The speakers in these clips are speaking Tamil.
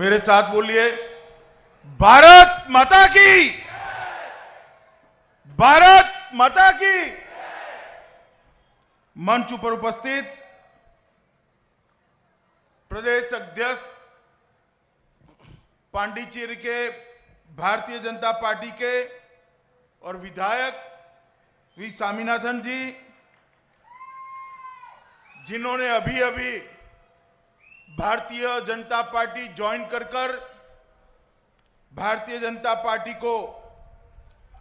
मेरे साथ बोलिए, भारत माता की, भारत माता की। मंच पर उपस्थित प्रदेश अध्यक्ष पांडिचेरी के भारतीय जनता पार्टी के और विधायक वी स्वामीनाथन जी, जिन्होंने अभी अभी भारतीय जनता पार्टी ज्वाइन कर भारतीय जनता पार्टी को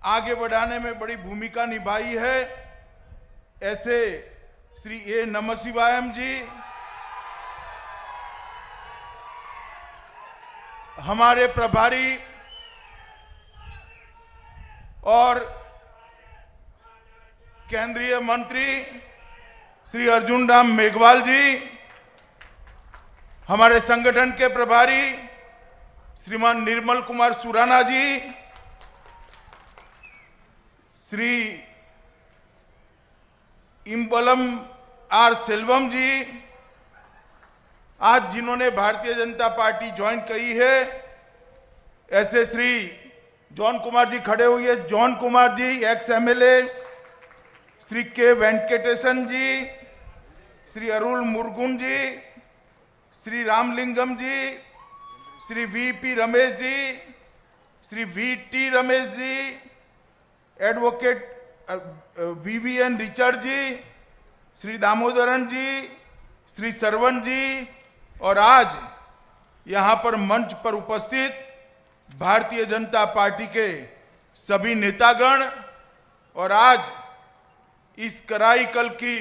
आगे बढ़ाने में बड़ी भूमिका निभाई है, ऐसे श्री ए नमशिवायम जी, हमारे प्रभारी और केंद्रीय मंत्री श्री अर्जुन राम मेघवाल जी, हमारे संगठन के प्रभारी श्रीमान निर्मल कुमार सुराना जी, श्री इम्बलम आर सेल्वम जी, आज जिन्होंने भारतीय जनता पार्टी ज्वाइन की है, ऐसे श्री जॉन कुमार जी खड़े हुए, John Kumar ji ex MLA, Shri के वेंकटेशन जी, श्री अरुल मुरुगन जी, श्री रामलिंगम जी, Shri VP Ramesh ji, Shri VT Ramesh ji, advocate VVN Richard जी, श्री दामोदरन जी, श्री सरवण जी, और आज यहां पर मंच पर उपस्थित भारतीय जनता पार्टी के सभी नेतागण और आज इस कराईकल की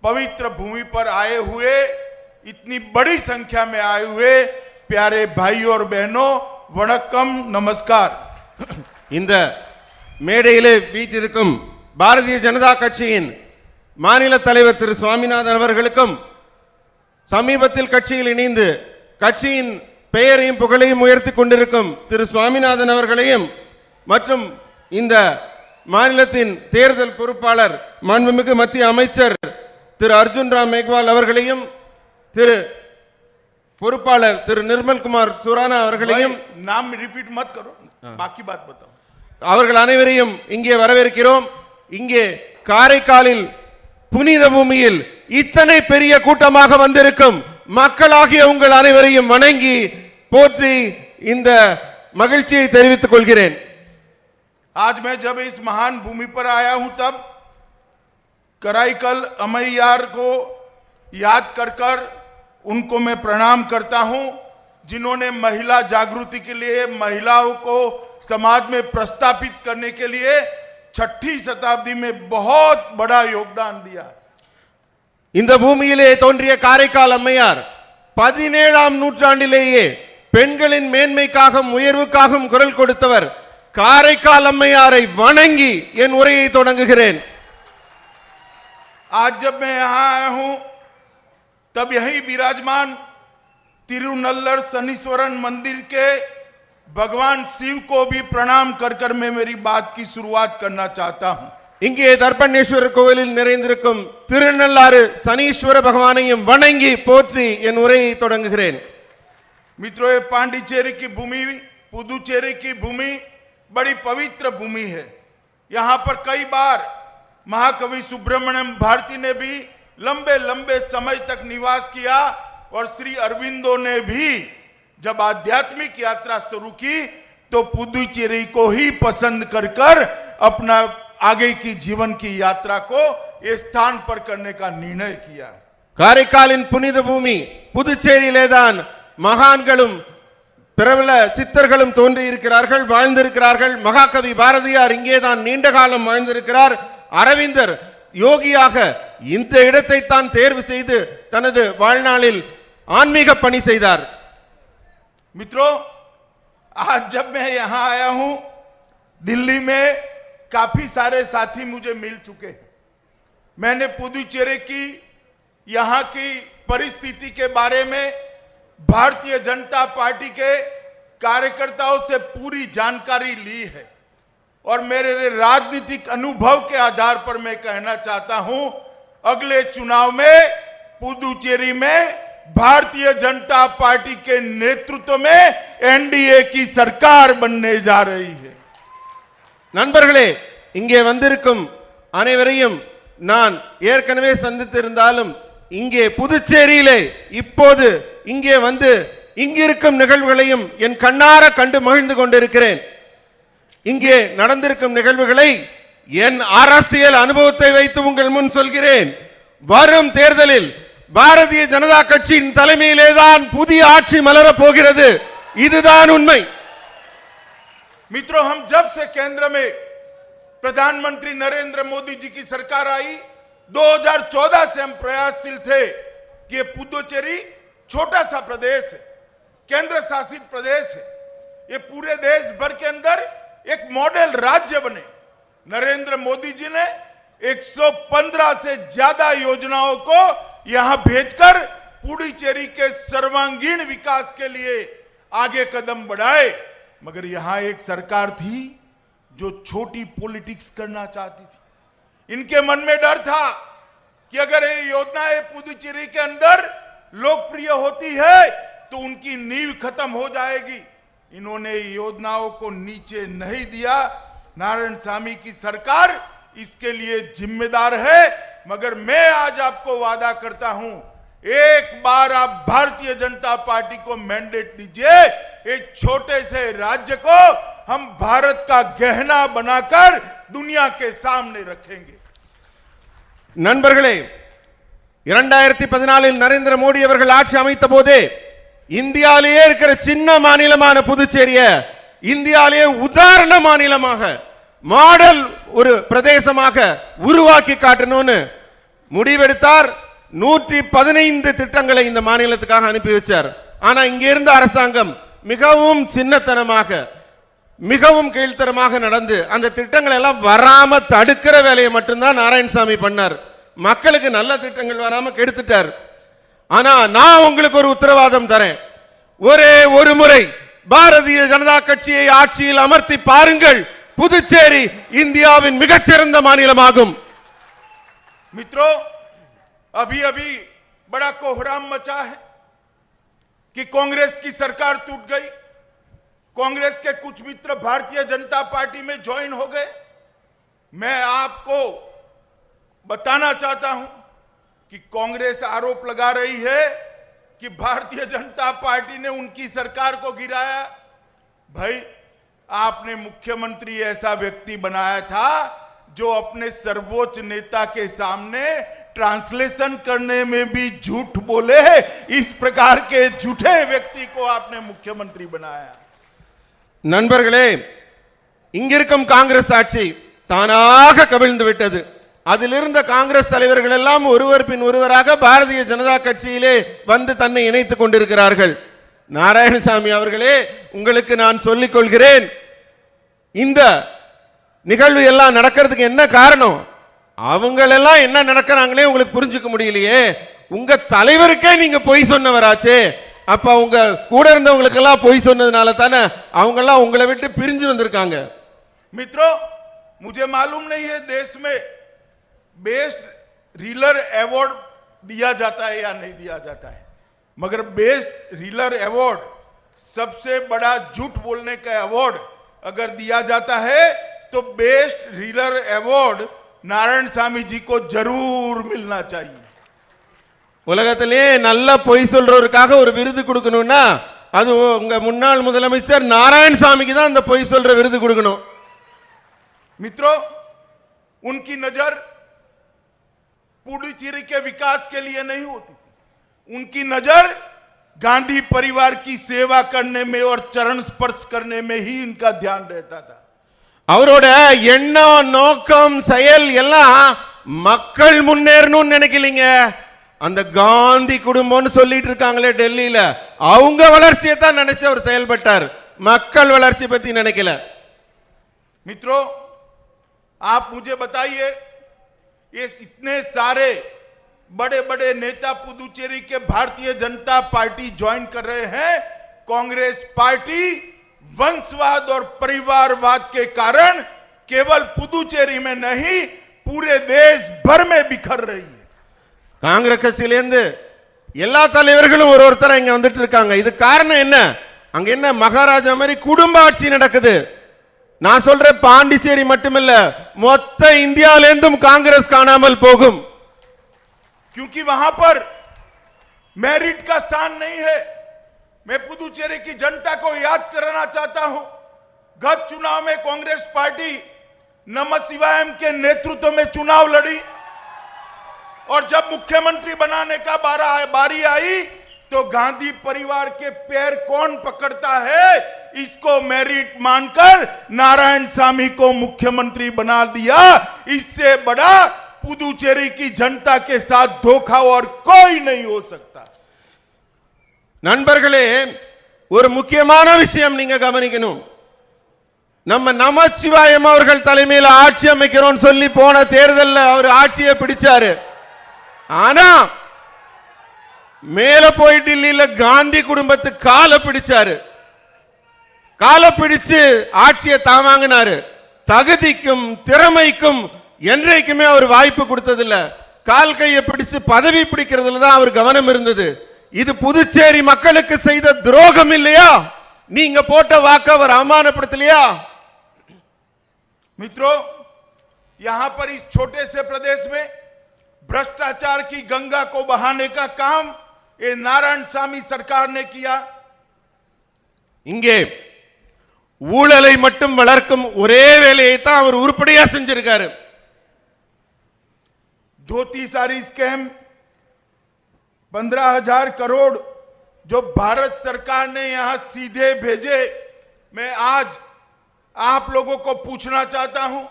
पवित्र भूमि पर आए हुए, इतनी बड़ी संख्या में आए हुए प्यारे भाइयों और बहनों, वणक्कम, नमस्कार। இந்த மேடையிலே வீற்றிருக்கும் பாரதிய ஜனதா கட்சியின் மாநில தலைவர் திரு சுவாமிநாதன் அவர்களுக்கும், சமீபத்தில் கட்சியில் இணைந்து கட்சியின் பெயரையும் புகழையும் உயர்த்தி கொண்டிருக்கும் திரு சுவாமிநாதன் அவர்களையும், மற்றும் இந்த மாநிலத்தின் தேர்தல் பொறுப்பாளர் மாண்புமிகு மத்திய அமைச்சர் திரு அர்ஜுன் ராம் மேக்வால் அவர்களையும், திரு பொறுப்பாளர் திரு நிர்மல் குமார் சுரானா அவர்களையும், नाम रिपीट मत करो, बाकी बात बताओ, அவர்கள் அனைவரையும் இங்கே வரவேற்கிறோம். இங்கே காரைக்காலில் புனித பூமியில் இத்தனை பெரிய கூட்டமாக வந்திருக்கும் மக்களாகிய உங்கள் அனைவரையும் வணங்கி போற்றி இந்த மகிழ்ச்சியை தெரிவித்துக் கொள்கிறேன். आज मैं जब इस महान भूमि पर आया हूं तब कराईकल अमैयार को याद कर उनको मैं प्रणाम करता हूं, जिन्होंने महिला जागृति के लिए, महिलाओं को समाज में प्रस्थापित करने के लिए 6ठी शताब्दी में बहुत बड़ा योगदान दिया। இந்த பூமியிலே தோன்றிய காரைக்கால் அம்மையார் 17ஆம் நூற்றாண்டிலேயே பெண்களின் மேன்மைக்காகவும் உயர்வுக்காகவும் குரல் கொடுத்தவர். காரைக்கால் அம்மையாரை வணங்கி என் உரையை தொடங்குகிறேன். आज जब मैं यहां आया हूं तब यही विराजमान तिरुनल्लर शनीश्वरन मंदिर के भगवान शिव को भी प्रणाम कर मैं मेरी बात की शुरुआत करना चाहता हूं. இங்கே தர்ப்பணேஸ்வரர் கோவிலில் நிறைந்திருக்கும் திருநள்ளாறு சனீஸ்வர பகவானையும் வணங்கி போற்றி என் உரையை தொடங்குகிறேன். मित्रों, ये पांडिचेरी की भूमि, पुदुचेरी की भूमि बड़ी पवित्र भूमि है। यहां पर कई बार महाकवि सुब्रमण्यम भारती ने भी लंबे लंबे समय तक निवास किया और श्री अरविंदो ने भी जब आध्यात्मिक यात्रा शुरू की तो पुदुचेरी को ही पसंद कर अपना आगे की जीवन की यात्रा को इस स्थान पर करने का निर्णय किया. காரைக்காலின் புனித பூமி புதுச்சேரியிலேதான் மகான்களும் பிரபல சித்தர்களும் தோன்றி இருக்கிறார்கள், வாழ்ந்திருக்கிறார்கள். மகாகவி பாரதியார் இங்கேதான் நீண்ட காலம் வாழ்ந்திருக்கிறார். அரவிந்தர் யோகியாக இந்த இடத்தை தான் தேர்வு செய்து தனது வாழ்நாளில் ஆன்மீக பணி செய்தார். मित्रों, आज जब मैं यहां आया हूं, दिल्ली में काफी सारे साथी मुझे मिल चुके हैं. मैंने पुदुचेरी की यहां की परिस्थिति के बारे में भारतीय जनता पार्टी के कार्यकर्ताओं से पूरी जानकारी ली है और मेरे राजनीतिक अनुभव के आधार पर मैं कहना चाहता हूं, अगले चुनाव में पुदुचेरी में भारतीय जनता पार्टी के नेतृत्व में एनडीए की सरकार बनने जा रही है। நண்பர்களே, இங்கே வந்திருக்கும் அனைவரையும் நான் ஏற்கனவே சந்தித்திருந்தாலும் இங்கே புதுச்சேரியிலே இப்போது இங்கே வந்து இங்கிருக்கும் நிகழ்வுகளையும் என் கண்ணார கண்டு மகிழ்ந்து கொண்டிருக்கிறேன். இங்கே நடந்திருக்கும் நிகழ்வுகளை என் அரசியல் அனுபவத்தை வைத்து உங்கள் முன் சொல்கிறேன். வரும் தேர்தலில் பாரதிய ஜனதா கட்சியின் தலைமையிலேதான் புதிய ஆட்சி மலரப் போகிறது. இதுதான் உண்மை. मित्रों, हम जब से केंद्र में प्रधानमंत्री नरेंद्र मोदी जी की सरकार आई, 2014 से हम प्रयासशील थे कि पुदुचेरी छोटा सा प्रदेश है, केंद्र शासित प्रदेश है, ये पूरे देश भर के अंदर एक मॉडल राज्य बने। नरेंद्र मोदी जी ने 115 से ज्यादा योजनाओं को यहां भेजकर पुडुचेरी के सर्वांगीण विकास के लिए आगे कदम बढ़ाए। मगर यहां एक सरकार थी जो छोटी पॉलिटिक्स करना चाहती थी। इनके मन में डर था कि अगर ये योजनाएं पुडुचेरी के अंदर लोकप्रिय होती है तो उनकी नींव खत्म हो जाएगी। इन्होंने योजनाओं को नीचे नहीं दिया। नारायणसामी की सरकार इसके लिए जिम्मेदार है। मगर मैं आज आपको वादा करता हूं, एक बार आप भारतीय जनता पार्टी को मैंडेट दीजिए, एक छोटे से राज्य को हम भारत का गहना बनाकर दुनिया के सामने रखेंगे। நண்பர்களே, 2014 நரேந்திர மோடி அவர்கள் ஆட்சி அமைத்த போதே இந்தியாவிலேயே இருக்கிற சின்ன மாநிலமான புதுச்சேரிய இந்தியாவிலேயே உதாரண மாநிலமாக மாடல் ஒரு பிரதேசமாக உருவாக்கி காட்டணும்னு முடிவெடுத்தார். 115 திட்டங்களை இந்த மாநிலத்துக்காக அனுப்பி வச்சார். ஆனா இங்க இருந்த அரசாங்கம் மிகவும் சின்னத்தனமாக மிகவும் கீழ்த்தரமாக நடந்து அந்த திட்டங்கள் எல்லாம் வராம தடுக்கிற வேலையை மட்டும்தான் நாராயணசாமி பண்ணார். மக்களுக்கு நல்ல திட்டங்கள் வராம கெடுத்துட்டார். ஆனா நான் உங்களுக்கு ஒரு உத்தரவாதம் தரேன், ஒரே ஒரு முறை பாரதிய ஜனதா கட்சியை ஆட்சியில் அமர்த்தி பாருங்கள், புதுச்சேரி இந்தியாவின் மிகச்சிறந்த மாநிலமாகும். मित्रों, अभी अभी बड़ा कोहराम मचा है कि कांग्रेस की सरकार टूट गई। कांग्रेस के कुछ मित्र भारतीय जनता पार्टी में ज्वाइन हो गए। मैं आपको बताना चाहता हूं कि कांग्रेस आरोप लगा रही है कि भारतीय जनता पार्टी ने उनकी सरकार को गिराया। भाई, आपने मुख्यमंत्री ऐसा व्यक्ति बनाया था जो अपने सर्वोच्च नेता के सामने ट्रांसलेशन करने में भी झूठ बोले। इस प्रकार के झूठे व्यक्ति को आपने मुख्यमंत्री बनाया। நண்பர்களே, இங்கிருக்கும் காங்கிரஸ் ஆட்சி தானாக கவிழ்ந்து விட்டது. அதிலிருந்த காங்கிரஸ் தலைவர்கள் எல்லாம் ஒருவர் பின் ஒருவராக பாரதிய ஜனதா கட்சியிலே வந்து தன்னை இணைத்துக் கொண்டிருக்கிறார்கள். நாராயணசாமி அவர்களே, உங்களுக்கு நான் சொல்லிக் கொள்கிறேன், இந்த நிகழ்வு எல்லாம் நடக்கிறதுக்கு என்ன காரணம்? அவங்களெல்லாம் என்ன நடக்கிறாங்களே உங்களுக்கு புரிஞ்சுக்க முடியலையே. உங்க தலைவருக்கே நீங்க பொய் சொன்னவராச்சே. அப்ப உங்க கூட இருந்தவங்களுக்கு எல்லாம் பொய் சொன்னதுனால தானே அவங்க எல்லாம் உங்களை விட்டு பிரிஞ்சு வந்திருக்காங்க. मित्रों, मुझे मालूम नहीं है देश में बेस्ट रीलर अवार्ड दिया जाता है या नहीं दिया जाता है, मगर बेस्ट रीलर अवार्ड, सबसे बड़ा झूठ बोलने का अवार्ड अगर दिया जाता है तो बेस्ट रीलर अवार्ड नारायणसामी जी को जरूर मिलना चाहिए। உலகத்திலே நல்ல பொய் சொல்றவருக்காக ஒரு விருது கொடுக்கணும்னா அது உங்க முன்னாள் முதலமைச்சர் நாராயணசாமிக்கு தான் அந்த பொய் சொல்ற விருது கொடுக்கணும். मित्रों, उनकी नजर पुडुचेरी के विकास के लिए नहीं होती थी। उनकी नजर गांधी परिवार की सेवा करने में और चरण स्पर्श करने में ही इनका ध्यान रहता था। அவரோட எண்ணம் நோக்கம் செயல் எல்லாம் மக்கள் முன்னேறணும்னு நினைக்கலீங்க. அந்த காந்தி குடும்பம்னு சொல்லிட்டு இருக்காங்களே டெல்லியில, அவங்க வளர்ச்சியை தான் நினைச்சு அவர் செயல்பட்டார், மக்கள் வளர்ச்சி பத்தி நினைக்கல. मित्रों, आप मुझे बताइए, ये इतने सारे बड़े बड़े नेता पुदुचेरी के भारतीय जनता पार्टी ज्वाइन कर रहे हैं। कांग्रेस पार्टी वंशवाद और परिवारवाद के कारण केवल पुदुचेरी में नहीं पूरे देश भर में बिखर रही है। காங்கிரஸ் கட்சியிலிருந்து எல்லா தலைவர்களும் ஒருத்தரா இங்க வந்துட்டு இருக்காங்க. இது காரணம் என்ன? அங்க என்ன மகாராஜா மாதிரி குடும்ப ஆட்சி நடக்குது. நான் சொல்றேன், பாண்டிச்சேரி மட்டுமில்ல, மொத்த இந்தியாவிலிருந்தும் காங்கிரஸ் காணாமல் போகும். क्योंकि वहां पर मेरिट का स्थान नहीं है। मैं पुदुचेरी की जनता को याद कराना चाहता हूं, गत चुनाव में कांग्रेस पार्टी नमः शिवायम के नेतृत्व में चुनाव लड़ी और जब मुख्यमंत्री बनाने का बारी आई तो गांधी परिवार के पैर कौन पकड़ता है, इसको मेरिट मानकर नारायण सामी को मुख्यमंत्री बना दिया। इससे बड़ा पुदुचेरी की जनता के साथ धोखा और कोई नहीं हो सकता। நண்பர்களே, ஒரு முக்கியமான விஷயம் நீங்க கவனிக்கணும். நம்ம நமச்சிவாயம் அவர்கள் தலைமையில் ஆட்சி அமைக்கிறோம் சொல்லி போன தேர்தல்ல அவர் ஆட்சியை பிடிச்சாரு. ஆனா மேல போய் டில்லியில காந்தி குடும்பத்து காலை பிடிச்சாரு. காலை பிடிச்சு ஆட்சியை தாமாங்கினாரு. தகுதிக்கும் திறமைக்கும் என்றைக்குமே அவர் வாய்ப்பு கொடுத்ததில்ல. கால் கையை பிடிச்சு பதவி பிடிக்கிறதுல தான் அவர் கவனம் இருந்தது. இது புதுச்சேரி மக்களுக்கு செய்த துரோகம் இல்லையா? நீங்க போட்ட வாக்கு அவர் அவமானப்படுத்தலையா? मित्रों, यहां पर इस छोटे से प्रदेश में भ्रष्टाचार की गंगा को बहाने का काम ये नारायण सामी सरकार ने किया। இங்கே ஊழலை மட்டும் வளர்க்கும் ஒரே வேலையை தான் அவர் உருப்படியா செஞ்சிருக்காரு. धोती सारी स्कैम 15,000 करोड़ जो भारत सरकार ने यहां सीधे भेजे। मैं आज आप लोगों को पूछना चाहता हूं,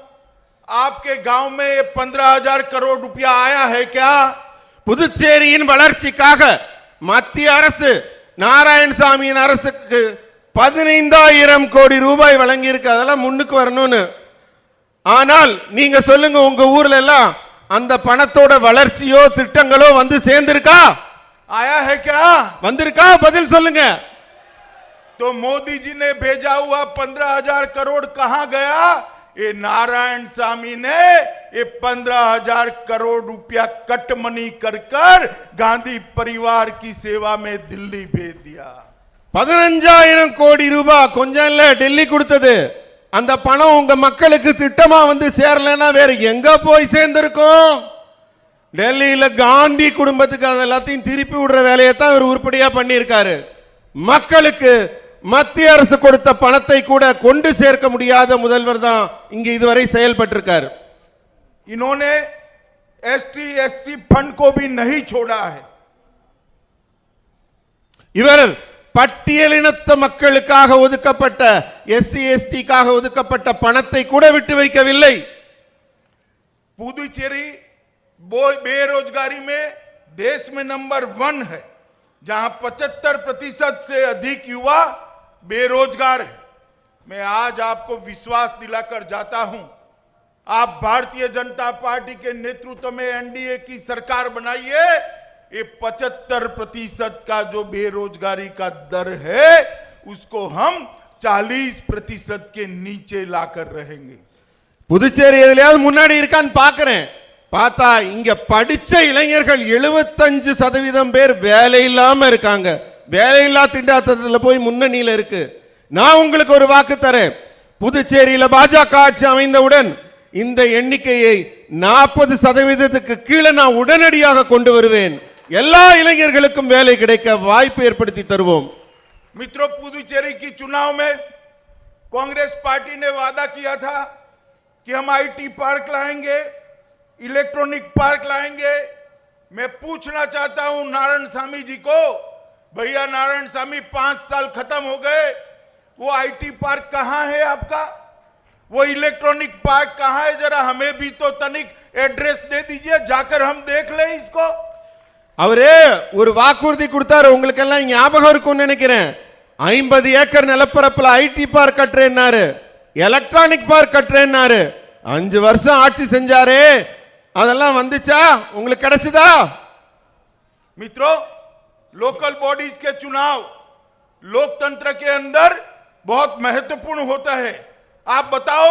आपके गांव में ये 15,000 करोड़ रुपया आया है क्या? புதுச்சேரியின் வளர்ச்சிக்காக மத்திய அரசு நாராயணசாமியின் அரசுக்கு 15,000 கோடி ரூபாய் வழங்கி இருக்கு. அதெல்லாம் முன்னுக்கு வரணும்னு. ஆனால் நீங்க சொல்லுங்க, உங்க ஊர்ல எல்லாம் அந்த பணத்தோட வளர்ச்சியோ திட்டங்களோ வந்து சேர்ந்திருக்கா? आया है क्या? வந்திருக்கா? பதில் சொல்லுங்க. तो मोदी जी ने भेजा हुआ 15,000 करोड़ कहां गया? ये नारायण सामी ने ये 15,000 करोड़ रुपया कट मनी कर गांधी परिवार की सेवा में दिल्ली भेज दिया। 15,000 கோடி ரூபாய் கொஞ்சம் இல்ல, டெல்லி கொடுத்தது. அந்த பணம் உங்க மக்களுக்கு திட்டமா வந்து சேரலன்னா வேற எங்க போய் சேர்ந்திருக்கும்? டெல்லியில காந்தி குடும்பத்துக்கு அதெல்லாத்தையும் திருப்பி விடுற வேலையை தான் அவர் உருப்படியா பண்ணியிருக்காரு. மக்களுக்கு மத்திய அரசு கொடுத்த பணத்தை கூட கொண்டு சேர்க்க முடியாத முதல்வர் தான் இங்க இதுவரை செயல்பட்டிருக்காரு. इन्होंने एसटी एससी फंड को भी नहीं छोड़ा है। இவர் பட்டியலினத்த மக்களுக்காக ஒதுக்கப்பட்ட எஸ்சி எஸ்டிக்காக ஒதுக்கப்பட்ட பணத்தை கூட விட்டு வைக்கவில்லை. पुदुचेरी बेरोजगारी में देश में नंबर 1 है, जहां 75% से अधिक युवा बेरोजगार है। मैं आज आपको विश्वास दिलाकर जाता हूं, आप भारतीय जनता पार्टी के नेतृत्व में एनडीए की सरकार बनाइए, ये 75% का जो बेरोजगारी का दर है उसको हम 40% के नीचे लाकर रहेंगे। புதுச்சேரி எதுலயாவது முன்னாடி இருக்கான்னு பாக்குறேன். பார்த்தா இங்க படிச்ச இளைஞர்கள் 75% பேர் வேலை இல்லாம இருக்காங்க. வேலையில்லா திண்டாட்டத்தில் போய் முன்னணியில இருக்கு. நான் உங்களுக்கு ஒரு வாக்கு தரேன், புதுச்சேரியில பாஜக ஆட்சி அமைந்தவுடன் இந்த எண்ணிக்கையை 40%க்கு கீழே நான் உடனடியாக கொண்டு வருவேன். எல்லா இளைஞர்களுக்கும் வேலை கிடைக்க வாய்ப்பு ஏற்படுத்தி தருவோம். मित्रों, पुदुचेरी की चुनाव में कांग्रेस पार्टी ने वादा किया था कि हम आईटी पार्क लाएंगे, इलेक्ट्रॉनिक पार्क लाएंगे। मैं पूछना चाहता हूं नारायण सामी जी को, भैया नारायण सामी 5 साल खत्म हो गए, वो आईटी पार्क कहां है आपका? वो इलेक्ट्रॉनिक पार्क कहां है? जरा हमें भी तो तनिक एड्रेस दे दीजिए, जाकर हम देख लें इसको। அவரே ஒரு வாக்குறுதி கொடுத்தாரு, உங்களுக்கு எல்லாம் ஞாபகம் இருக்கும்னு நினைக்கிறேன். 50 ஏக்கர் நிலப்பரப்புல ஐடி பார்க் கட்டுறேன்னாரு, எலக்ட்ரானிக் பார்க் கட்டுறேன்னாரு. 5 வருஷம் ஆட்சி செஞ்சாரே, அதெல்லாம் வந்துச்சா? உங்களுக்கு கிடைச்சதா? मित्रों, लोकल बॉडीज के चुनाव लोकतंत्र के अंदर बहुत महत्वपूर्ण होता है। आप बताओ,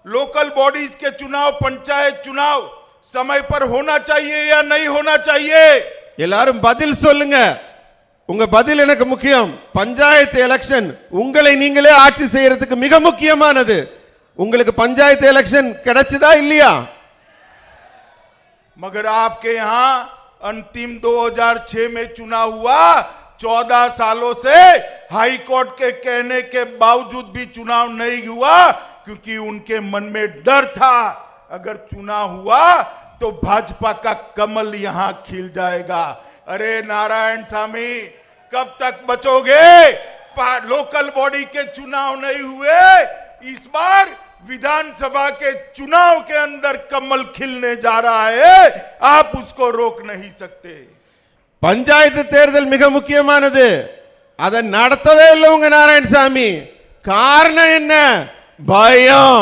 लोकल बॉडीज के चुनाव, पंचायत चुनाव समय पर होना चाहिए या नहीं होना चाहिए? எல்லாரும் பதில் சொல்லுங்க. உங்க பதில் எனக்கு முக்கியம். பஞ்சாயத்து எலெக்ஷன் உங்களை நீங்களே ஆட்சி செய்யறதுக்கு மிக முக்கியமானது. உங்களுக்கு பஞ்சாயத்து எலெக்ஷன் கிடைச்சதா இல்லையா? मगर आपके यहां अंतिम 2006 में चुनाव हुआ, 14 सालों से हाई कोर्ट के कहने के बावजूद भी चुनाव नहीं हुआ, क्योंकि उनके मन में डर था अगर चुनाव हुआ तो भाजपा का कमल यहां खिल जाएगा। अरे नारायण स्वामी, कब तक बचोगे? लोकल बॉडी के चुनाव नहीं हुए, इस बार विधानसभा के चुनाव के अंदर कमल खिलने जा रहा है, आप उसको रोक नहीं सकते। பஞ்சாயத்து தேர்தல் மிக முக்கியமானது. அதை நடத்தவே இல்லை உங்க நாராயணசாமி. காரணம் என்ன? பயம்.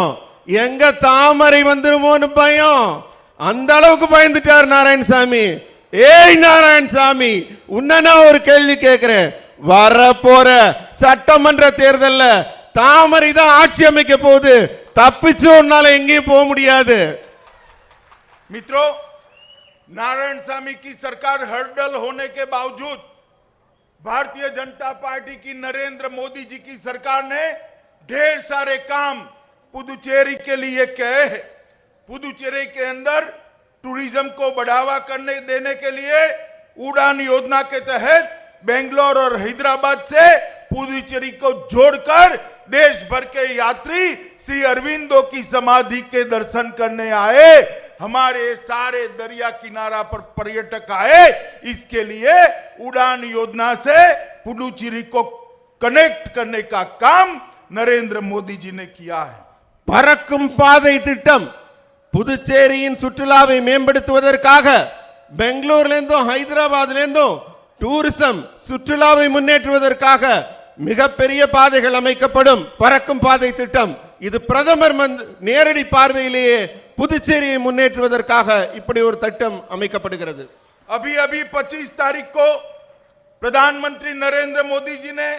எங்க தாமரை வந்துருமோன்னு பயம். அந்த அளவுக்கு பயந்துட்டார் நாராயணசாமி. ஏய் நாராயணசாமி, உன்ன நான் ஒரு கேள்வி கேட்கிறேன். வரப்போற சட்டமன்ற தேர்தல்ல தாமரை தான் ஆட்சி அமைக்க போகுது. தப்பிச்சு உன்னால எங்கேயும் போக முடியாது. मित्रों, नारायण स्वामी की सरकार हर्डल होने के बावजूद भारतीय जनता पार्टी की नरेंद्र मोदी जी की सरकार ने ढेर सारे काम पुदुचेरी के लिए किए हैं। पुदुचेरी के अंदर टूरिज्म को बढ़ावा करने देने के लिए उड़ान योजना के तहत बेंगलोर और हैदराबाद से पुदुचेरी को जोड़कर देश भर के यात्री श्री अरविंदो की समाधि के दर्शन करने आए। हमारे सारे दरिया किनारा पर पर्यटक आए। इसके लिए उड़ान योजना से पुडुचेरी को कनेक्ट करने का काम नरेंद्र मोदी जी ने किया है। பறக்கும் பாதை திட்டம் புதுச்சேரியின் சுற்றுலாவை மேம்படுத்துவதற்காக பெங்களூர்ல இருந்தும் ஹைதராபாத்ல இருந்தும் டூரிசம் சுற்றுலாவை முன்னேற்றுவதற்காக மிகப்பெரிய பாதைகள் அமைக்கப்படும். பறக்கும் பாதை திட்டம் இது பிரதமர் நேரடி பார்வையிலேயே புதுச்சேரியை முன்னேற்றுவதற்காக இப்படி ஒரு திட்டம் அமைக்கப்படுகிறது. अभी 25 तारीख को प्रधानमंत्री नरेंद्र मोदी जी ने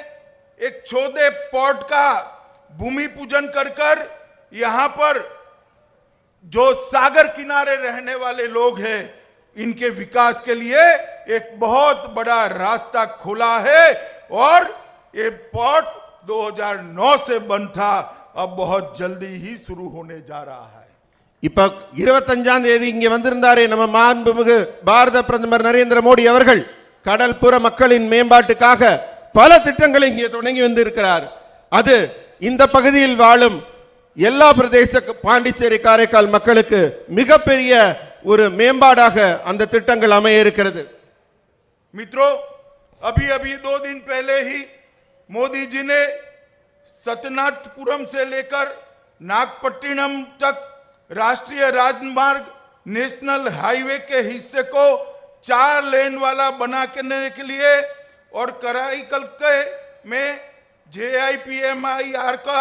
एक छोटे पोर्ट का भूमि पूजन कर यहां पर जो सागर किनारे रहने वाले लोग हैं इनके विकास के लिए एक बहुत बड़ा रास्ता खोला है। और ये पोर्ट 2009 से बंद था, अब बहुत जल्दी ही शुरू होने जा रहा है। இப்ப 25ஆம் தேதி இங்க வந்திருந்தாரே நம்ம மாண்புமிகு பாரத பிரதமர் நரேந்திர மோடி அவர்கள் கடல்புற மக்களின் மேம்பாட்டுக்காக பல திட்டங்களை இங்கே தொடங்கி வந்திருக்கிறார். அது இந்த பகுதியில் வாழும் எல்லா பிரதேச பாண்டிச்சேரி காரைக்கால் மக்களுக்கு மிகப்பெரிய ஒரு மேம்பாடாக அந்த திட்டங்கள் அமைய இருக்கிறது. मित्रों, अभी 2 दिन पहले ही मोदी जी ने सतनाथपुरम से लेकर नागपट्टिनम तक राष्ट्रीय राजमार्ग नेशनल हाईवे के हिस्से को 4 लेन वाला बनाने के लिए और कराईकल के में JIPMIR का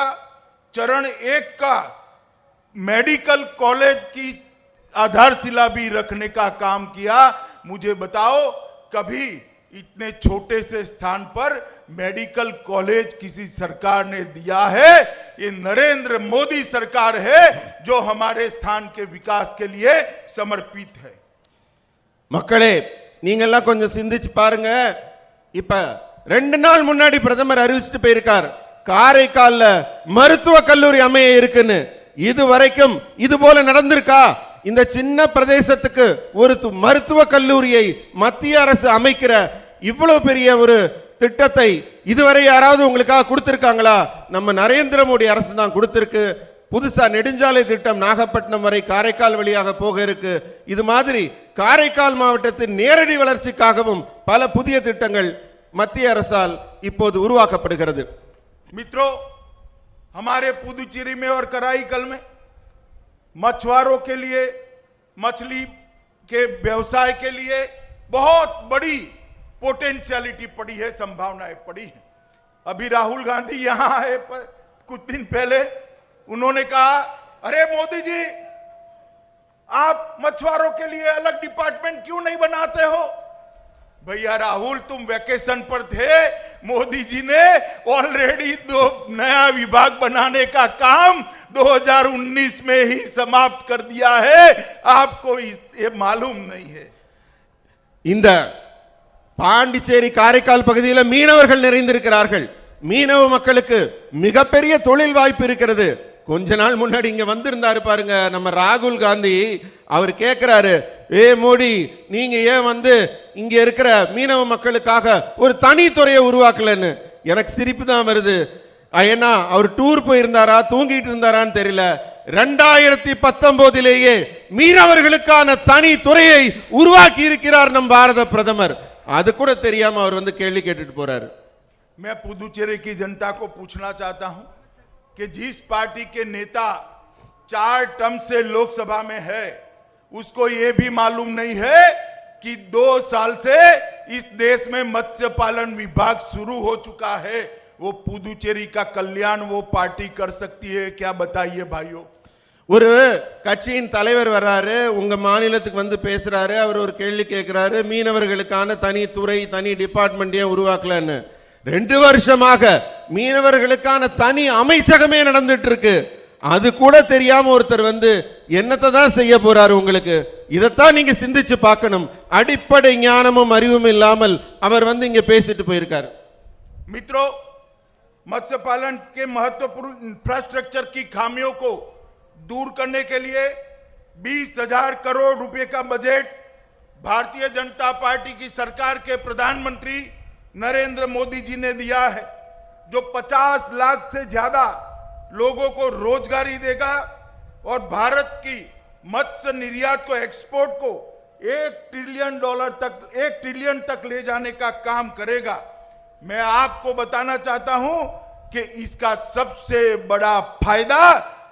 चरण 1 का मेडिकल कॉलेज की आधारशिला भी रखने का काम किया। मुझे बताओ, कभी इतने छोटे से स्थान पर मेडिकल कॉलेज किसी सरकार ने दिया है? ये नरेंद्र मोदी सरकार है जो हमारे स्थान के विकास के लिए समर्पित है। மக்களே, நீங்க எல்லாம் கொஞ்சம் சிந்திச்சு பாருங்க. இப்ப 2 நாள் முன்னாடி பிரதமர் அறிவிச்சிட்டு போயிருக்கார் காரைக்கால்ல மருத்துவ கல்லூரி அமைய இருக்குன்னு. இதுவரைக்கும் இது போல நடந்திருக்கா? இந்த சின்ன பிரதேசத்துக்கு ஒரு மருத்துவ கல்லூரியை மத்திய அரசு அமைக்கிற இவ்வளவு பெரிய ஒரு திட்டத்தை இதுவரை யாராவது உங்களுக்காக கொடுத்திருக்காங்களா? நம்ம நரேந்திர மோடி அரசு தான் கொடுத்திருக்கு. புதுசா நெடுஞ்சாலை திட்டம் நாகப்பட்டினம் வரை காரைக்கால் வழியாக போக இருக்கு. இது மாதிரி காரைக்கால் மாவட்டத்தின் நேரடி வளர்ச்சிக்காகவும் பல புதிய திட்டங்கள் மத்திய அரசால் இப்போது உருவாக்கப்படுகிறது. मित्रों, हमारे पुदुचेरी में और कराईकल में मछुआरों के लिए, मछली के व्यवसाय के लिए बहुत बड़ी पोटेंशियलिटी पड़ी है, संभावनाएं पड़ी है। अभी राहुल गांधी यहां आए कुछ दिन पहले, उन्होंने कहा, अरे मोदी जी, आप मछुआरों के लिए अलग डिपार्टमेंट क्यों नहीं बनाते हो? भैया राहुल, तुम वैकेशन पर थे, मोदी जी ने ऑलरेडी 2 नया विभाग बनाने का काम 2019 में ही समाप्त कर दिया है। आपको ये मालूम नहीं है। இந்த பாண்டிச்சேரி காரைக்கால் பகுதியில் மீனவர்கள் நிறைந்திருக்கிறார்கள். மீனவ மக்களுக்கு மிகப்பெரிய தொழில் வாய்ப்பு இருக்கிறது. கொஞ்ச நாள் முன்னாடி இங்க வந்திருந்தாரு பாருங்க நம்ம ராகுல் காந்தி. அவர் கேட்கிறாரு, ஏ மோடி, நீங்க ஏன் வந்து இங்க இருக்கிற மீனவ மக்களுக்காக ஒரு தனி துறையை உருவாக்கலன்னு. எனக்கு சிரிப்பு தான் வருது. ஏன்னா அவர் டூர் போயிருந்தாரா தூங்கிட்டு இருந்தாரான்னு தெரியல. 2019 மீனவர்களுக்கான தனி துறையை உருவாக்கி இருக்கிறார் நம் பாரத பிரதமர். அது கூட தெரியாம அவர் வந்து கேள்வி கேட்டுட்டு போறாரு. मैं पुदुचेरी की जनता को पूछना चाहता हूं कि जिस पार्टी के नेता 4 टर्म से लोकसभा में है, उसको यह भी मालूम नहीं है कि 2 साल से इस देश में मत्स्य पालन विभाग शुरू हो चुका है. वो पुदुचेरी का कल्याण वो पार्टी कर सकती है क्या? बताइए भाइयों. ஒரு கட்சியின் தலைவர் வர்றாரு, உங்க மாநிலத்துக்கு வந்து பேசுறாரு. அவர் ஒரு கேள்வி கேட்கிறாரு, மீனவர்களுக்கான தனி துறை தனி டிபார்ட்மெண்ட் ஏன் உருவாக்கலன்னு. 2 வருஷமாக மீனவர்களுக்கான தனி அமைச்சகமே நடந்துட்டு இருக்கு. அது கூட தெரியாம ஒருத்தர் வந்து என்னத்தை தான் செய்ய போறாரு உங்களுக்கு? இதைத்தான் நீங்க சிந்திச்சு பார்க்கணும். அடிப்படை ஞானமும் அறிவும் இல்லாமல் அவர் வந்து இங்க பேசிட்டு போயிருக்காரு. मित्रों, मत्स्य पालन के महत्वपूर्ण इंफ्रास्ट्रक्चर की खामियों को दूर करने के लिए 20,000 करोड़ रुपए का बजट भारतीय जनता पार्टी की सरकार के प्रधानमंत्री नरेंद्र मोदी जी ने दिया है, जो 50 लाख से ज्यादा लोगों को रोजगारी देगा और भारत की मत्स्य निर्यात को, एक्सपोर्ट को $1 ट्रिलियन तक ले जाने का काम करेगा. मैं आपको बताना चाहता हूं कि इसका सबसे बड़ा फायदा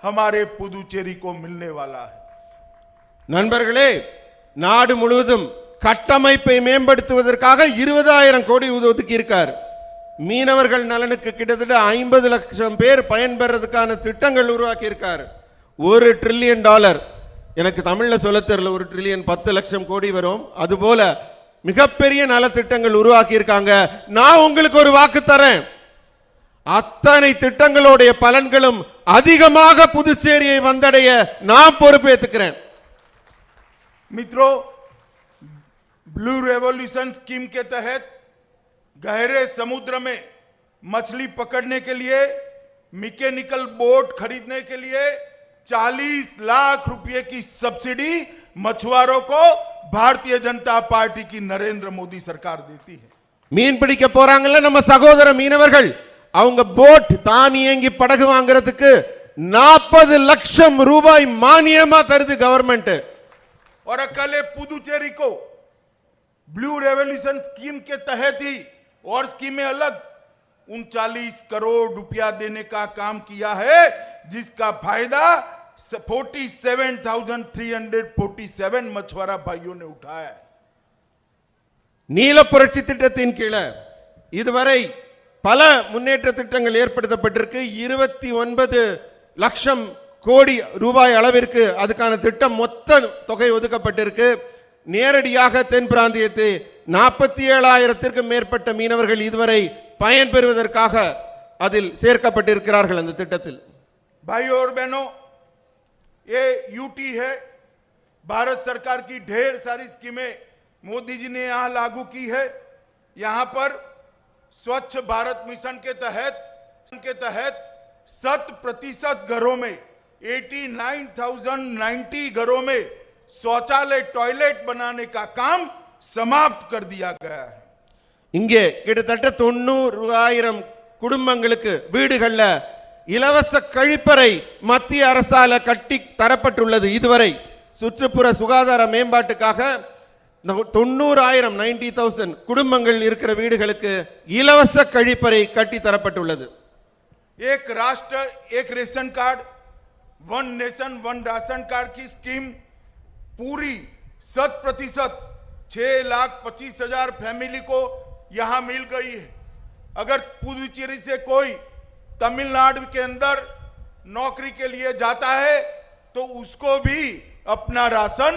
हमारे पुदुचेरी को मिलने वाला है. நண்பர்களே, நாடு முழுவதும் கட்டமைப்பை மேம்படுத்துவதற்காக 20,000 கோடி ஒதுக்கி இருக்கார். மீனவர்கள் நலனுக்கு கிட்டத்தட்ட 50 லட்சம் பேர் பயன்பெறதுக்கான திட்டங்கள் உருவாக்கி இருக்கார். $1 ட்ரில்லியன். எனக்கு தமிழ்ல சொல்ல தெரியல, 1 ட்ரில்லியன் 10 லட்சம் கோடி வரும். அதுபோல மிகப்பெரிய நலத்திட்டங்கள் உருவாக்கி இருக்காங்க. நான் உங்களுக்கு ஒரு வாக்கு தரேன், அத்தனை திட்டங்களுடைய பலன்களும் அதிகமாக புதுச்சேரியை வந்தடைய நான் பொறுப்பேற்றுக்கிறேன். मित्रों, ब्लू रेवोल्यूशन स्कीम के तहत गहरे समुद्र में मछली पकड़ने के लिए मैकेनिकल बोट खरीदने के लिए 40 लाख रुपए की सब्सिडी मछुआरों को भारतीय जनता पार्टी की नरेंद्र मोदी सरकार देती है. மீன் பிடிக்க போறாங்கல்ல நம்ம சகோதர மீனவர்கள், அவங்க போட் தானியங்கி படகு வாங்குறதுக்கு 40 லட்சம் ரூபாய் மானியமா தருது கவர்மெண்ட். और अकेले पुदुचेरी को ब्लू रेवोल्यूशन स्कीम के तहत ही और स्कीमें अलग 39 करोड़ रुपया देने का काम किया है, जिसका फायदा 47,347 मछुआरा भाइयों ने उठाया है. நீல புரட்சி திட்டத்தின் கீழே இதுவரை பல முன்னேற்ற திட்டங்கள் ஏற்படுத்தப்பட்டிருக்கு. 29 லட்சம் கோடி ரூபாய் அளவிற்கு அதுக்கான திட்டம் மொத்த தொகை ஒதுக்கப்பட்டிருக்கு. நேரடியாக தென் பிராந்தியத்தை 47,000 மேற்பட்ட மீனவர்கள் இதுவரை பயன்பெறுவதற்காக அதில் சேர்க்கப்பட்டிருக்கிறார்கள் அந்த திட்டத்தில். भाइयों और बहनों, ये यूटी है. भारत सरकार की ढेर सारी स्कीमें मोदी जी ने यहां लागू की है. यहां पर स्वच्छ भारत मिशन के तहत 100% घरों में 89,090 घरों में शौचालय टॉयलेट बनाने का काम समाप्त कर दिया गया है. இங்கே கிட்டத்தட்ட 90,000 குடும்பங்களுக்கு வீடுகள்ல இலவச கழிப்பறை மத்திய அரசால கட்டி தரப்பட்டுள்ளது. இதுவரை சுற்றுப்புற சுகாதார மேம்பாட்டுக்காக 90,000 குடும்பங்கள் இருக்கிற வீடுகளுக்கு இலவச கழிப்பறை கட்டி தரப்பட்டுள்ளது. एक राष्ट्र एक ration card, one nation one ration card की स्कीम पूरी 100% 6,25,000 फैमिली को यहां मिल गई है. अगर पुदुचेरी से कोई तमिलनाडु के अंदर नौकरी के लिए जाता है तो उसको भी अपना राशन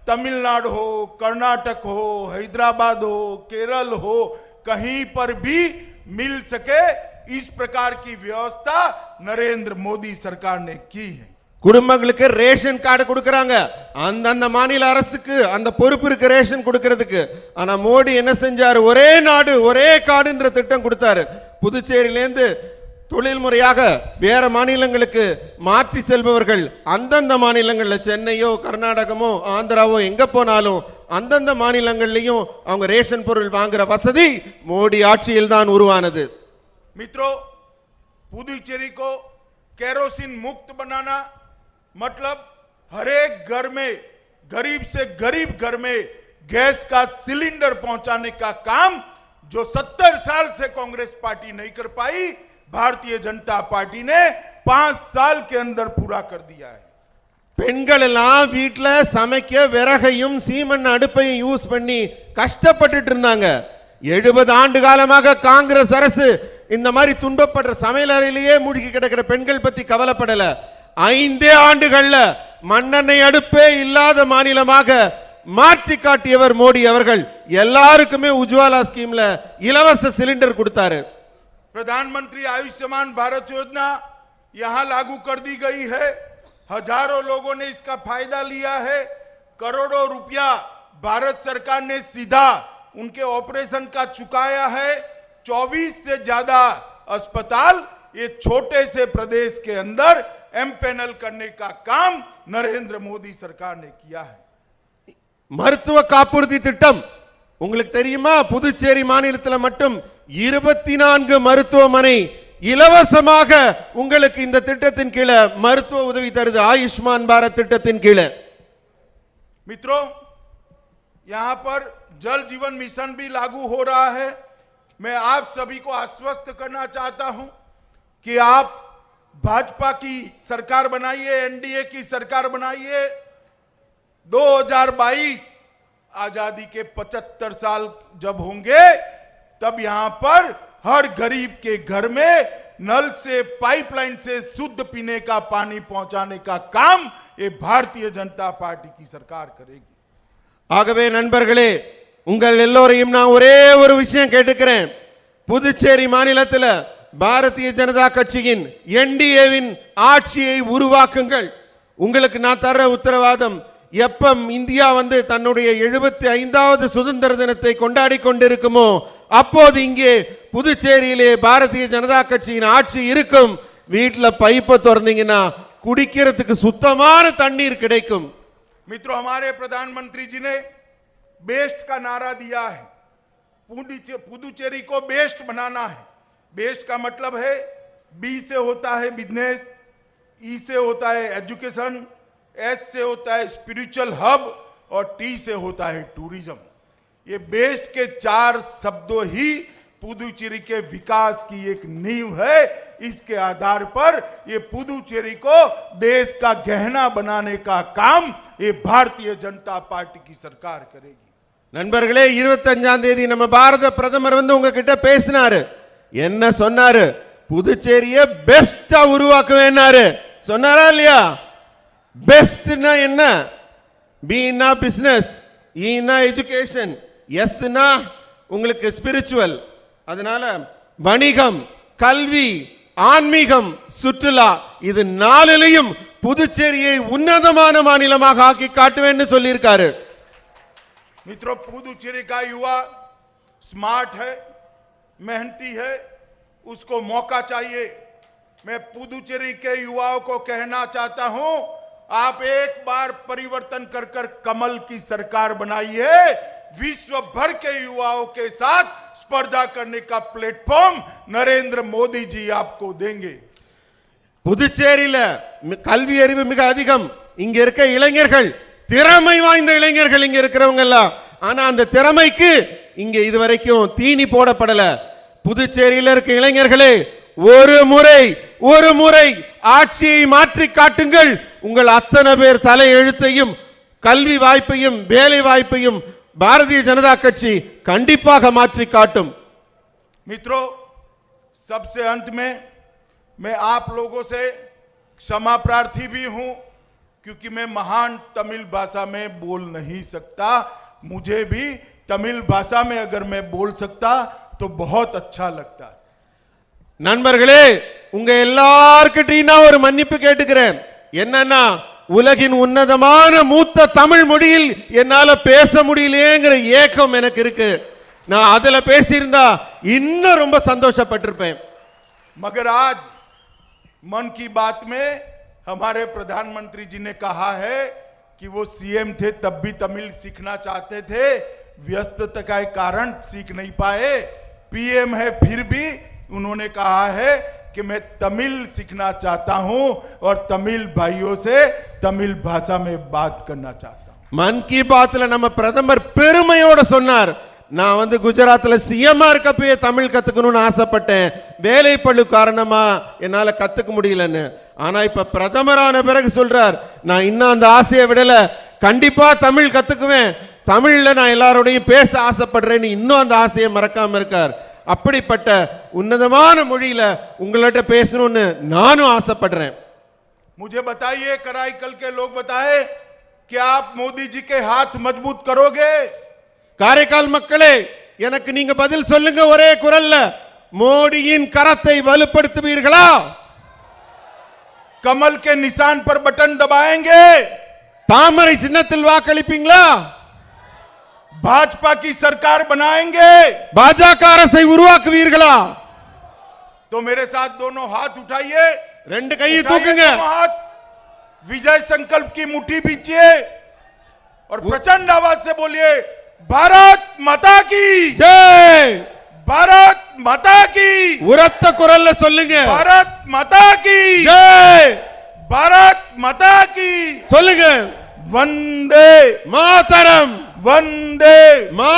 तमिलनाडु हो, कर्नाटक हो, हैदराबाद हो, केरल हो, कहीं पर भी मिल सके, इस प्रकार की व्यवस्था नरेंद्र मोदी सरकार ने की है. குடும்பங்களுக்கு ரேஷன் கார்டு கொடுக்கறாங்க. அந்தந்த மாநில அரசுக்கு அந்த பொறுப்பு இருக்கு ரேஷன் கொடுக்கிறதுக்கு. ஆனா மோடி என்ன செஞ்சாரு? ஒரே நாடு ஒரே காடுன்ற திட்டம் கொடுத்தாரு. புதுச்சேரியிலேருந்து தொழில் முறையாக வேற மாநிலங்களுக்கு மாற்றி செல்பவர்கள் அந்தந்த மாநிலங்களில் சென்னையோ கர்நாடகமோ ஆந்திராவோ எங்க போனாலும் அந்தந்த மாநிலங்கள்லயும் அவங்க ரேஷன் பொருள் வாங்குற வசதி மோடி ஆட்சியில் தான் உருவானது. मित्रों, पुदुचेरी को केरोसिन मुक्त बनाना मतलब हर एक घर में, गरीब से गरीब घर में गैस का सिलेंडर पहुंचाने का काम जो 70 साल से कांग्रेस पार्टी नहीं कर पाई, भारतीय जनता पार्टी ने 5 साल के अंदर पूरा कर दिया है. பெண்கள் எல்லாம் வீட்ல சமைக்க விறகையும் சீமன் அடுப்பையும் யூஸ் பண்ணி கஷ்டப்பட்டுட்டு இருந்தாங்க. 70 ஆண்டு காலமாக காங்கிரஸ் அரசு இந்த மாதிரி துன்பப்படுற சமையல் அறையிலேயே மூழ்கி கிடக்கிற பெண்கள் பத்தி கவலைப்படல. 5 ஆண்டுகள்ல மண்ணெண்ணெய் அடுப்பே இல்லாத மாநிலமாக மாற்றி காட்டியவர் மோடி அவர்கள். எல்லாருக்குமே உஜ்வாலா ஸ்கீம்ல இலவச சிலிண்டர் கொடுத்தாரு. प्रधानमंत्री आयुष्मान भारत योजना यहां लागू कर दी गई है. हजारों लोगों ने इसका फायदा लिया है. करोड़ों रुपया भारत सरकार ने सीधा उनके ऑपरेशन का चुकाया है. 24 से ज्यादा अस्पताल ये छोटे से प्रदेश के अंदर एमपैनल करने का काम नरेंद्र मोदी सरकार ने किया है. மருத்துவ காப்புறுதி திட்டம் உங்களுக்கு தெரியுமா? புதுச்சேரி மாநிலத்தில் மட்டும் 24 மருத்துவமனை இலவசமாக உங்களுக்கு இந்த திட்டத்தின் கீழே மருத்துவ உதவி தருது. ஆயுஷ்மான் பாரத் திட்டத்தின் கீழே. मित्रों, यहां पर जल जीवन मिशन भी लागू हो रहा है. मैं आप सभी को आश्वस्त करना चाहता हूं कि आप भाजपा की सरकार बनाइए, एनडीए की सरकार बनाइए. 2022 आजादी के 75 साल जब होंगे तब यहां पर हर गरीब के घर में नल से, पाइपलाइन से शुद्ध पीने का पानी पहुंचाने का काम ये भारतीय जनता पार्टी की सरकार करेगी. ஆகவே நண்பர்களே, உங்கள் எல்லோரையும் நான் ஒரே ஒரு விஷயம் கேட்டுக்கிறேன். புதுச்சேரி மாநிலத்தில் பாரதிய ஜனதா கட்சியின் என்டிஏவின் ஆட்சியை உருவாக்குங்கள். உங்களுக்கு நான் தர உத்தரவாதம், எப்ப இந்தியா தன்னுடைய 75வது சுதந்திர தினத்தை கொண்டாடி கொண்டிருக்குமோ அப்போது இங்கே புதுச்சேரியிலே பாரதிய ஜனதா கட்சியின் ஆட்சி இருக்கும். வீட்ல பைப்பை திறந்தீங்கன்னா குடிக்கிறதுக்கு சுத்தமான தண்ணீர் கிடைக்கும். मित्रों, हमारे प्रधानमंत्री जी ने बेस्ट का नारा दिया है. पुदुचेरी को बेस्ट बनाना है. बेस्ट का मतलब है बी से होता है बिजनेस, ई से होता है एजुकेशन, एस से होता है स्पिरिचुअल हब और टी से होता है टूरिज्म. ये बेस्ट के 4 शब्दों ही पुदुचेरी के विकास की एक नींव है. इसके आधार पर ये पुदुचेरी को देश का गहना बनाने का काम ये भारतीय जनता पार्टी की सरकार करेगी. நண்பர்களே, 25ஆம் தேதி நம்ம பாரத பிரதமர் உங்ககிட்ட பேசினாரு. என்ன சொன்னாரு? புதுச்சேரியை பெஸ்டா உருவாக்குவேன்னாரு. சொன்னாரா இல்லையா? பெஸ்ட்னா என்ன? பீனா பிசினஸ், ஈனா எஜுகேஷன், எஸ்னா உங்களுக்கு ஸ்பிரிச்சுவல். அதனால வணிகம், கல்வி, ஆன்மீகம், சுற்றுலா இது 4லையும் புதுச்சேரியை உன்னதமான மாநிலமாக ஆக்கி காட்டுவேன்னு சொல்லியிருக்காரு. मित्रों, पुदुचेरी का युवा स्मार्ट है, मेहनती है, उसको मौका चाहिए. मैं पुदुचेरी के युवाओं को कहना चाहता हूं, आप एक बार परिवर्तन कर कर कमल की सरकार बनाइए. विश्व भर के युवाओं के साथ स्पर्धा करने का प्लेटफॉर्म नरेंद्र मोदी जी आपको देंगे. புதுச்சேரியில கல்வி அறிவு மிக அதிகம். இங்க இருக்க இளைஞர்கள் திறமை வாய்ந்த இளைஞர்கள் இங்க இருக்கிறவங்க எல்லாம். ஆனா அந்த திறமைக்கு இங்க இதுவரைக்கும் தீனி போடப்படல. புதுச்சேரியில இருக்க இளைஞர்களே, ஒரு முறை ஆட்சியை மாற்றி காட்டுங்கள். உங்கள் அத்தனை பேர் தலை எழுத்தையும் கல்வி வாய்ப்பையும் வேலை வாய்ப்பையும் பாரதிய ஜனதா கட்சி கண்டிப்பாக மாற்றி காட்டும். मित्रों, सबसे अंत में मैं आप लोगों से क्षमा प्रार्थी भी हूं क्योंकि मैं महान तमिल भाषा में बोल नहीं सकता. मुझे भी तमिल भाषा में अगर मैं बोल सकता तो बहुत अच्छा लगता. நண்பர்களே, உங்க எல்லார்கிட்டயும் நான் ஒரு மன்னிப்பு கேட்டுக்கிறேன். என்னன்னா உலகின் உன்னதமான மூத்த தமிழ் மொழியில் என்னால பேச முடியலையேங்கிற ஏக்கம் எனக்கு இருக்கு. நான் அதுல பேசியிருந்தா இன்னும் ரொம்ப சந்தோஷப்பட்டிருப்பேன். मगर आज मन की बात में हमारे प्रधानमंत्री जी ने कहा है कि वो सीएम थे तब भी तमिल सीखना चाहते थे, व्यस्तता के कारण सीख नहीं पाए. पीएम है फिर भी उन्होंने कहा है कि मैं तमिल सीखना चाहता हूं और तमिल भाइयों से तमिल भाषा में बात करना चाहता हूं. மன் கி பாத்ல நம்ம பிரதமர் பெருமையோட சொன்னார், நான் வந்து குஜராத்ல சிஎம்ஆ இருக்கப்பயே தமிழ் கத்துக்கணும்னு ஆசைப்பட்டேன், வேலைப்பளு காரணமா என்னால கத்துக்க முடியலன்னு. ஆனா இப்ப பிரதமரான பிறகு சொல்றார், நான் இன்னும் அந்த ஆசையை விடல, கண்டிப்பா தமிழ் கத்துக்குவேன், தமிழ்ல நான் எல்லாரோடையும் பேச ஆசைப்படுறேன்னு இன்னும் அந்த ஆசையை மறக்காம இருக்கார். அப்படிப்பட்ட உன்னதமான மொழியில உங்கள்ட்ட பேசணும்னு நானும் ஆசைப்படுறேன். मुझे बताइए, कराईकल के लोग बताए कि आप मोदी जी के हाथ मजबूत करोगे? காரைக்கால் மக்களே, எனக்கு நீங்க பதில் சொல்லுங்க ஒரே குரல்ல, மோடியின் கரத்தை வலுப்படுத்துவீர்களா? कमल के निशान पर बटन दबाएंगे? தாமரை சின்னத்தில் வாக்களிப்பீங்களா? भाजपा की सरकार बनाएंगे? பாஜக அரசை உருவாக்குவீர்களா? तो मेरे साथ दोनों हाथ उठाइए, ரெண்டு கையை தூக்குங்க, हाथ विजय संकल्प की मुट्ठी बीचिए और प्रचंड आवाज से बोलिए, भारत माता की ஜெய், भारत माता की, உரத்த குரல்ல சொல்லுங்க, भारत माता की ஜெய், भारत माता की சொல்லுங்க, वंदे மாதரம், वंदे மா